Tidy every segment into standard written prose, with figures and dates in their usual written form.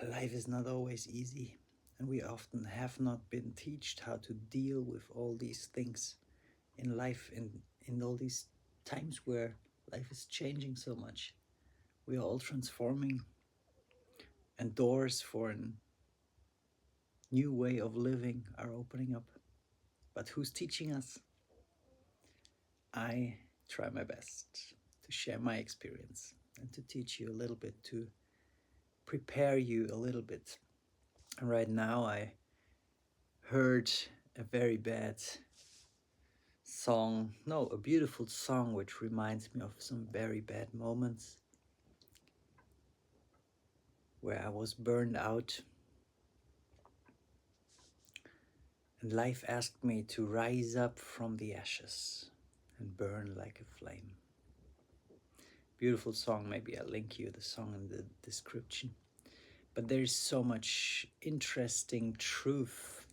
life is not always easy, and we often have not been taught how to deal with all these things in life, in all these times where life is changing so much. We are all transforming, and doors for a new way of living are opening up. But who's teaching us? I try my best to share my experience and to teach you a little bit, to prepare you a little bit. And right now, I heard a very bad song, no, a beautiful song, which reminds me of some very bad moments where I was burned out and life asked me to rise up from the ashes and burn like a flame. Beautiful song, maybe I'll link you the song in the description. But there's so much interesting truth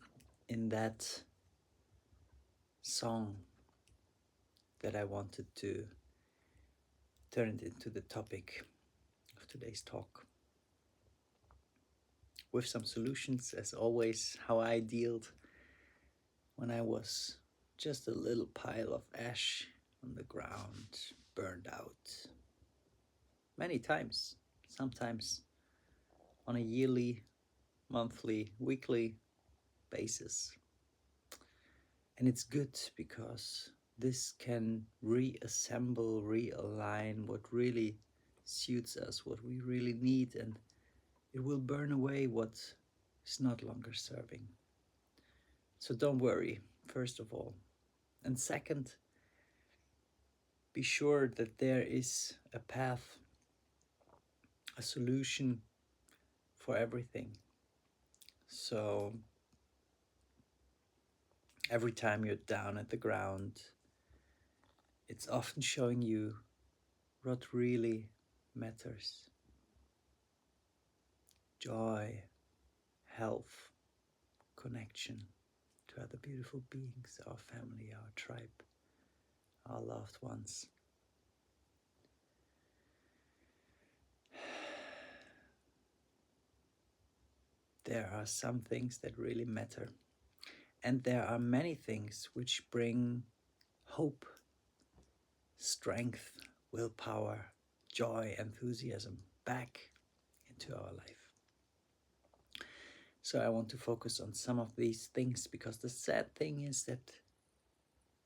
in that song that I wanted to turn it into the topic of today's talk. With some solutions, as always, how I dealt when I was just a little pile of ash on the ground, burned out. Many times, sometimes on a yearly, monthly, weekly basis. And it's good because this can reassemble, realign what really suits us, what we really need, and it will burn away what is not longer serving. So don't worry, first of all. And second, be sure that there is a path, a solution for everything. So every time you're down at the ground, it's often showing you what really matters. Joy, health, connection to other beautiful beings, our family, our tribe, our loved ones. There are some things that really matter. And there are many things which bring hope, strength, willpower, joy, enthusiasm back into our life. So I want to focus on some of these things, because the sad thing is that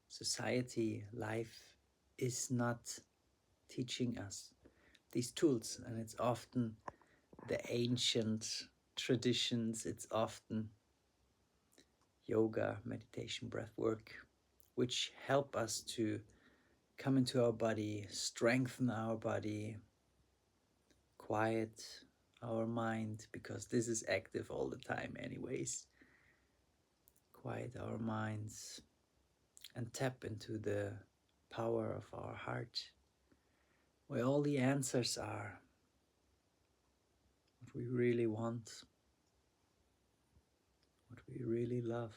society, life is not teaching us these tools, and it's often the ancient traditions, it's often yoga, meditation, breath work, which help us to come into our body, strengthen our body, quiet our mind, because this is active all the time anyways. Quiet our minds and tap into the power of our heart, where all the answers are, what we really want, what we really love,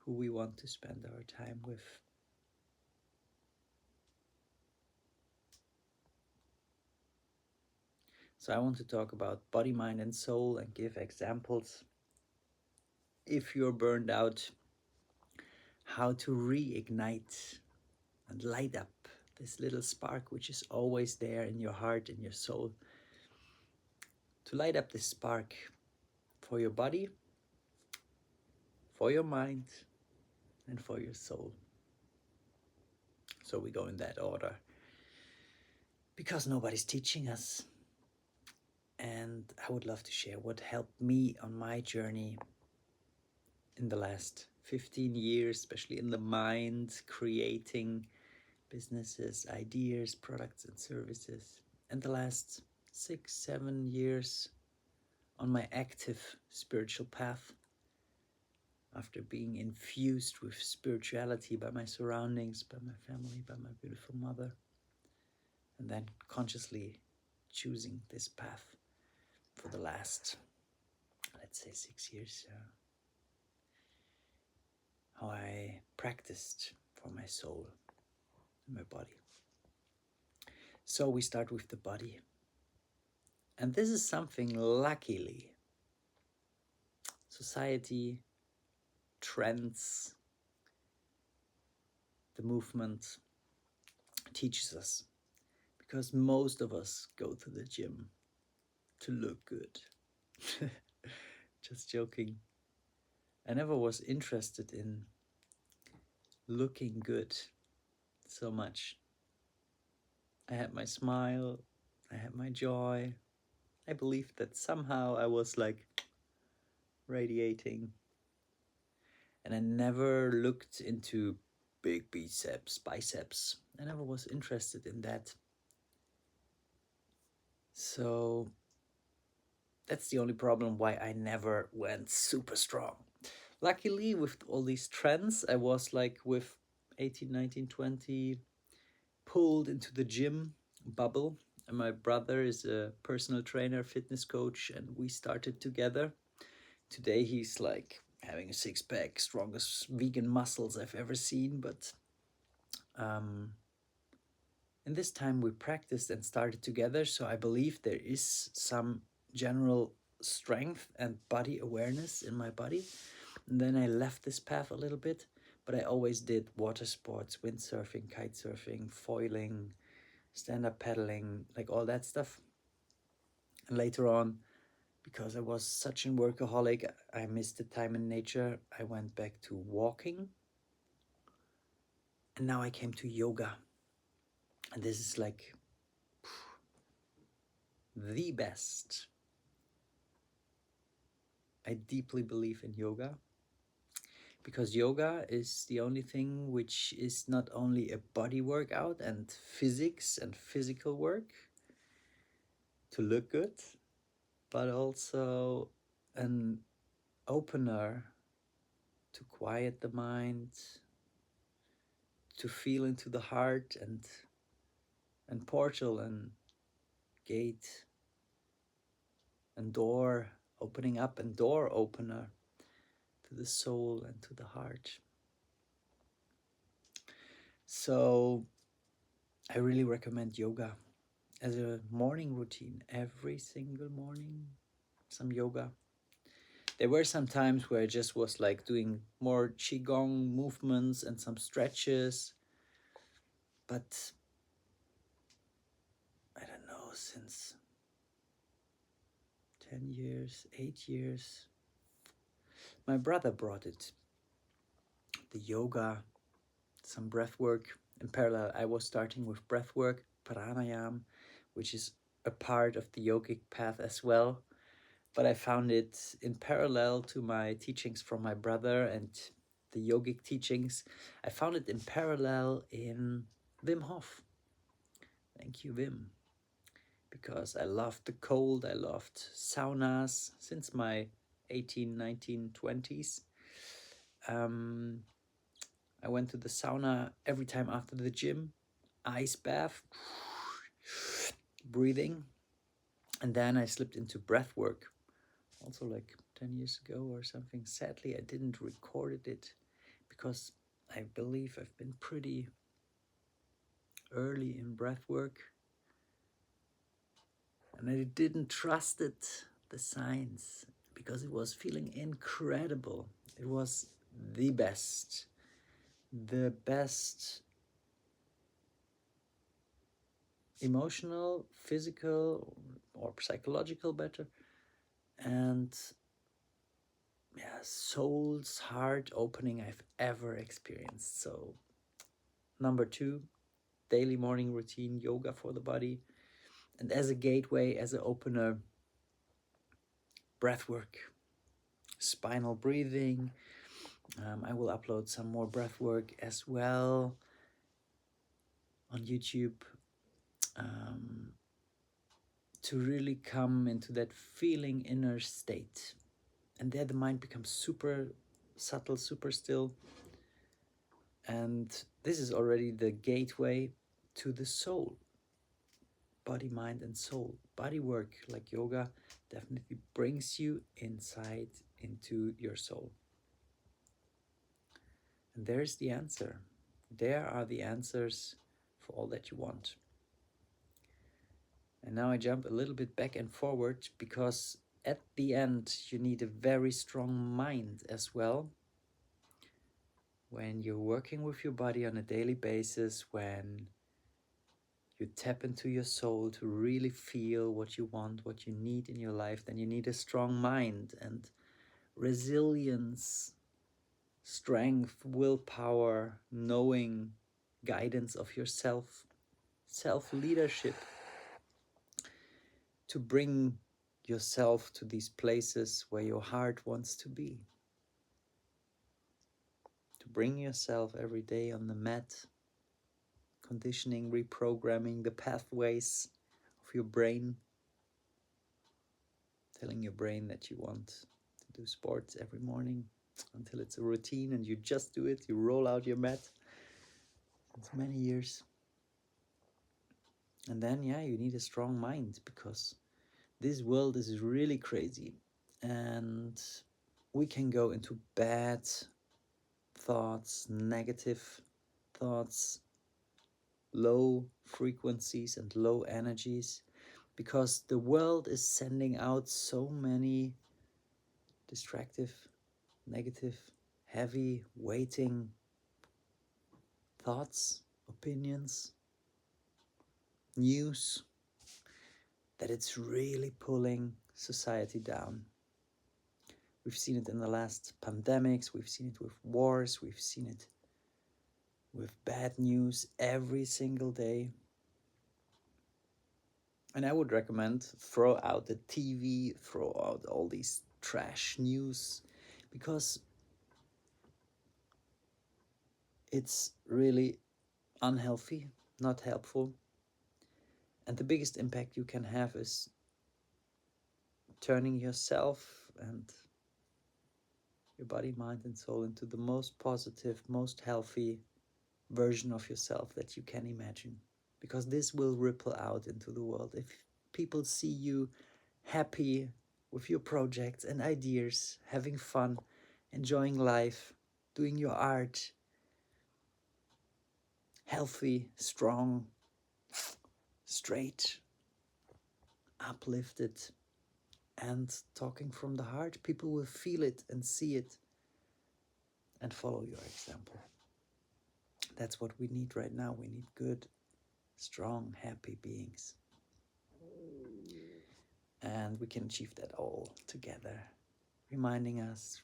who we want to spend our time with. So I want to talk about body, mind, and soul and give examples. If you're burned out, how to reignite and light up this little spark which is always there in your heart, in your soul. To light up this spark for your body, for your mind, and for your soul. So we go in that order, because nobody's teaching us. And I would love to share what helped me on my journey in the last 15 years, especially in the mind, creating businesses, ideas, products, and services. And the last 6-7 years on my active spiritual path, after being infused with spirituality by my surroundings, by my family, by my beautiful mother, and then consciously choosing this path for the last, let's say, 6 years, how I practiced for my soul and my body. So we start with the body. And this is something, luckily, society, trends, the movement teaches us. Because most of us go to the gym to look good. Just joking. I never was interested in looking good so much. I had my smile, I had my joy. I believed that somehow I was like radiating. And I never looked into big biceps. I never was interested in that. So that's the only problem why I never went super strong. Luckily, with all these trends, I was like with 18, 19, 20, pulled into the gym bubble. And my brother is a personal trainer, fitness coach, and we started together. Today he's like having a six pack, strongest vegan muscles I've ever seen. But in this time we practiced and started together. So I believe there is some general strength and body awareness in my body. And then I left this path a little bit, but I always did water sports, windsurfing, kite surfing, foiling, stand-up paddling, like all that stuff. And later on, because I was such a workaholic, I missed the time in nature. I went back to walking. And now I came to yoga. And this is like the best. I deeply believe in yoga. Because yoga is the only thing which is not only a body workout and physics and physical work to look good, but also an opener to quiet the mind, to feel into the heart, and portal and gate and door opening up, and door opener to the soul and to the heart. So I really recommend yoga as a morning routine. Every single morning, some yoga. There were some times where I just was like doing more qigong movements and some stretches, but I don't know, since 10 years, 8 years, my brother brought it. The yoga, some breath work. In parallel, I was starting with breath work, pranayam, which is a part of the yogic path as well. But I found it in parallel to my teachings from my brother and the yogic teachings. I found it in parallel in Wim Hof. Thank you, Wim. Because I loved the cold, I loved saunas since my 18, 19, 20s. I went to the sauna every time after the gym, ice bath, breathing. And then I slipped into breath work, also like 10 years ago or something. Sadly, I didn't record it because I believe I've been pretty early in breath work. And I didn't trust it, the science, because it was feeling incredible. It was the best emotional, physical, or psychological better, and yeah, soul's heart opening I've ever experienced. So number 2, daily morning routine, yoga for the body. And as a gateway, as an opener, breath work, spinal breathing. I will upload some more breath work as well on YouTube, to really come into that feeling inner state. And there the mind becomes super subtle, super still. And this is already the gateway to the soul. Body, mind, and soul. Body work like yoga definitely brings you inside into your soul. And there's the answer. There are the answers for all that you want. And now I jump a little bit back and forward because at the end you need a very strong mind as well. When you're working with your body on a daily basis, when you tap into your soul to really feel what you want, what you need in your life, then you need a strong mind and resilience, strength, willpower, knowing, guidance of yourself, self leadership to bring yourself to these places where your heart wants to be. To bring yourself every day on the mat, conditioning, reprogramming the pathways of your brain, telling your brain that you want to do sports every morning until it's a routine and you just do it. You roll out your mat. It's many years. And then, yeah, you need a strong mind because this world is really crazy and we can go into bad thoughts, negative thoughts, low frequencies and low energies because the world is sending out so many distractive, negative, heavy, weighting thoughts, opinions, news that it's really pulling society down. We've seen it in the last pandemics, we've seen it with wars, we've seen it with bad news every single day. And I would recommend throw out the TV, throw out all these trash news because it's really unhealthy, not helpful. And the biggest impact you can have is turning yourself and your body, mind, and soul into the most positive, most healthy version of yourself that you can imagine. Because this will ripple out into the world. If people see you happy with your projects and ideas, having fun, enjoying life, doing your art, healthy, strong, straight, uplifted, and talking from the heart, people will feel it and see it and follow your example. That's what we need right now. We need good, strong, happy beings. And we can achieve that all together, reminding us,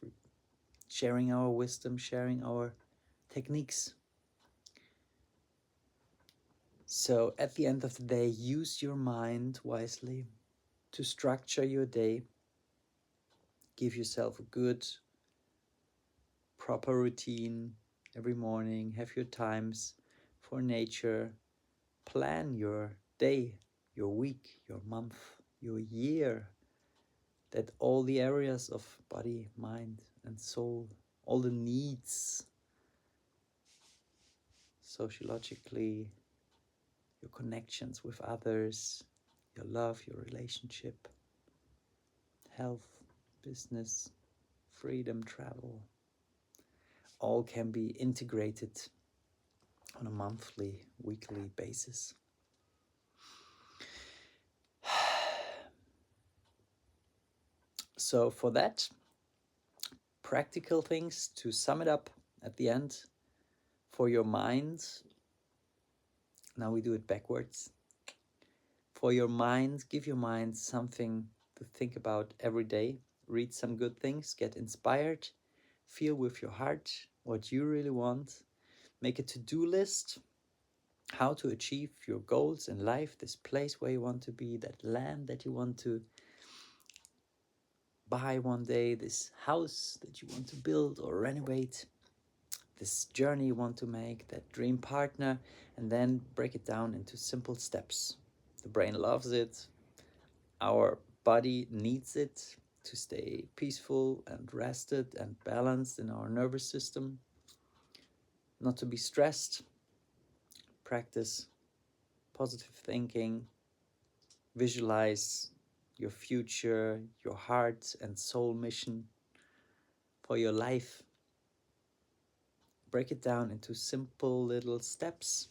sharing our wisdom, sharing our techniques. So at the end of the day, use your mind wisely to structure your day. Give yourself a good, proper routine every morning. Have your times for nature. Plan your day, your week, your month, your year. That all the areas of body, mind, and soul, all the needs, sociologically, your connections with others, your love, your relationship, health, business, freedom, travel, all can be integrated on a monthly, weekly basis. So for that, practical things to sum it up at the end for your mind. Now we do it backwards. For your mind, give your mind something to think about every day. Read some good things, get inspired, feel with your heart what you really want. Make a to-do list, how to achieve your goals in life, this place where you want to be, that land that you want to buy one day, this house that you want to build or renovate, this journey you want to make, that dream partner, and then break it down into simple steps. The brain loves it. Our body needs it to stay peaceful and rested and balanced in our nervous system, not to be stressed. Practice positive thinking, visualize your future, your heart and soul mission for your life. Break it down into simple little steps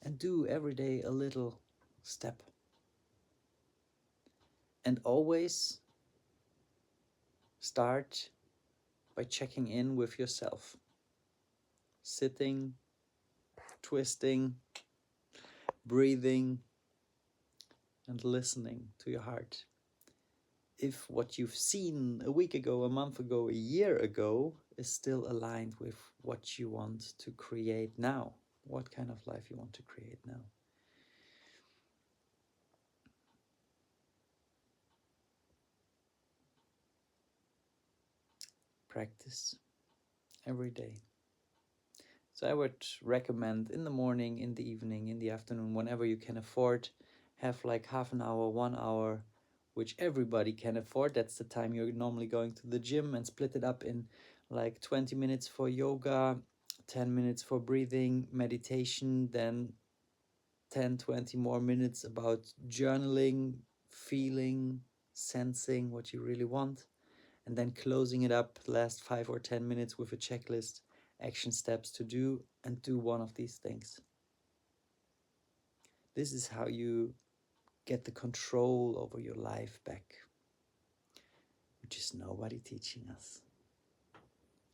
and do every day a little step. And always start by checking in with yourself. Sitting, twisting, breathing, and listening to your heart. If what you've seen a week ago, a month ago, a year ago is still aligned with what you want to create now, what kind of life you want to create now. Practice every day. So I would recommend in the morning, in the evening, in the afternoon, whenever you can afford, have like half an hour, 1 hour, which everybody can afford. That's the time you're normally going to the gym, and split it up in like 20 minutes for yoga, 10 minutes for breathing, meditation, then 10, 20 more minutes about journaling, feeling, sensing what you really want, and then closing it up last 5 or 10 minutes with a checklist, action steps to do, and do one of these things. This is how you get the control over your life back, which is nobody teaching us.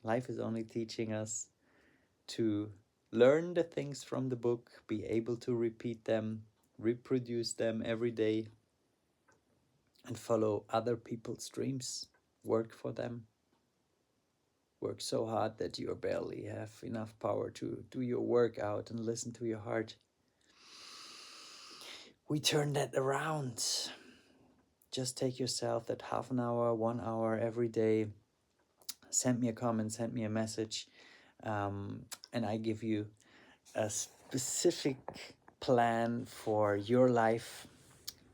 Life is only teaching us to learn the things from the book, be able to repeat them, reproduce them every day, and follow other people's dreams, work for them, work so hard that you barely have enough power to do your workout and listen to your heart. We turn that around. Just take yourself that half an hour, 1 hour every day. Send me a comment, send me a message, and I give you a specific plan for your life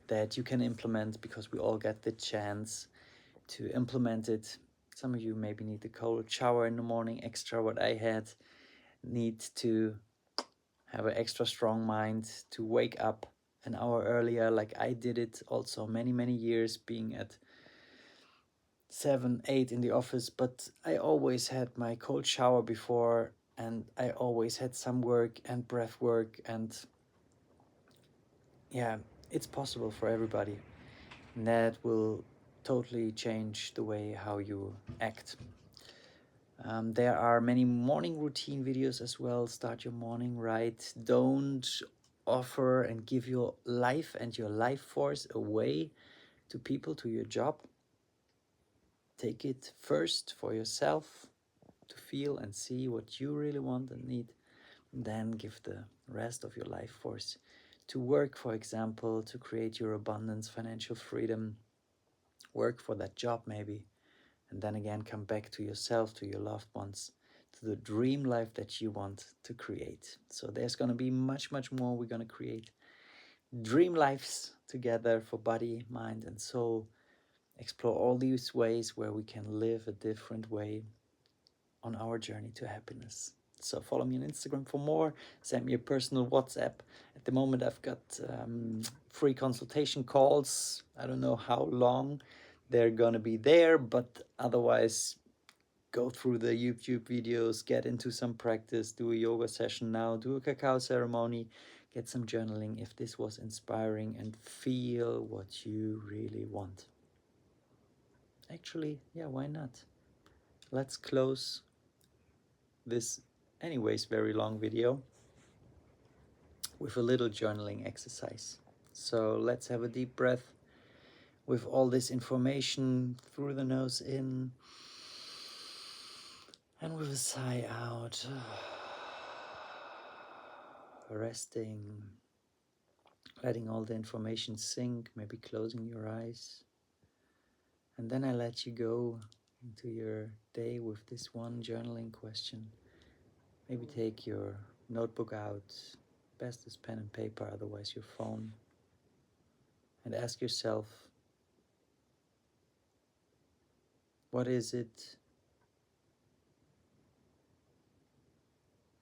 that you can implement, because we all get the chance to implement it. Some of you maybe need a cold shower in the morning, extra what I had, need to have an extra strong mind to wake up an hour earlier, like I did it also many years, being at 7, 8 in the office, but I always had my cold shower before, and I always had some work and breath work, and yeah, it's possible for everybody. And that will totally change the way how you act. There are many morning routine videos as well. Start your morning right. Don't offer and give your life and your life force away to people, to your job. Take it first for yourself to feel and see what you really want and need. Then give the rest of your life force to work, for example, to create your abundance, financial freedom. Work for that job maybe. And then again, come back to yourself, to your loved ones, to the dream life that you want to create. So there's going to be much more we're going to create. Dream lives together for body, mind, and soul. Explore all these ways where we can live a different way on our journey to happiness. So follow me on Instagram for more. Send me a personal WhatsApp. At the moment, I've got free consultation calls. I don't know how long they're going to be there, but otherwise, go through the YouTube videos, get into some practice, do a yoga session now, do a cacao ceremony, get some journaling if this was inspiring, and feel what you really want. Actually, yeah, why not? Let's close this, anyways, very long video with a little journaling exercise. So let's have a deep breath with all this information through the nose in, and with a sigh out. Resting, letting all the information sink, maybe closing your eyes. And then I let you go into your day with this one journaling question. Maybe take your notebook out, best is pen and paper, otherwise your phone, and ask yourself, what is it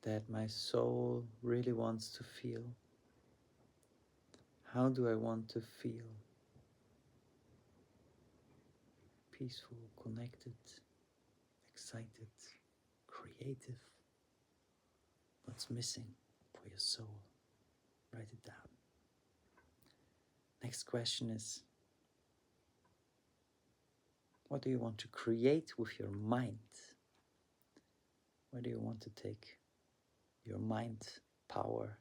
that my soul really wants to feel? How do I want to feel? Peaceful, connected, excited, creative. What's missing for your soul? Write it down. Next question is, What do you want to create with your mind? Where do you want to take your mind power,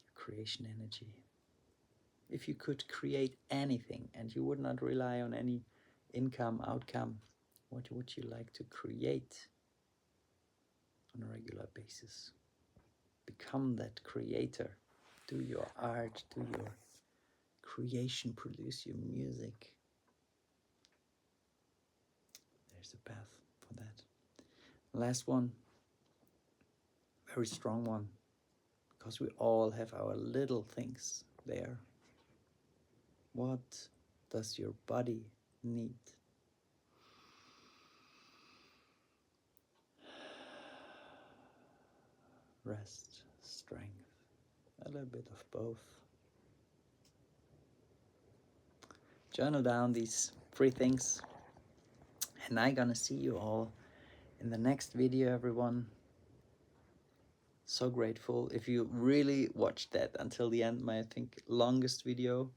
your creation energy? If you could create anything and you would not rely on any income, outcome, what would you like to create on a regular basis? Become that creator. Do your art, do your creation, produce your music. There's a path for that. Last one, very strong one, because we all have our little things there. What does your body need? Rest, strength, a little bit of both. Journal down these 3 things, and I'm gonna see you all in the next video, everyone. So grateful if you really watched that until the end, my I think longest video,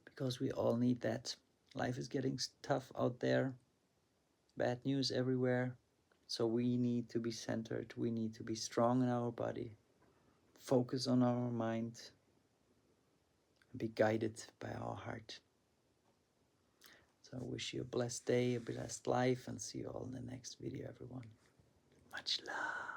because we all need that. Life is getting tough out there, bad news everywhere, so we need to be centered, we need to be strong in our body, focus on our mind, and be guided by our heart. So I wish you a blessed day, a blessed life, and see you all in the next video, everyone. Much love.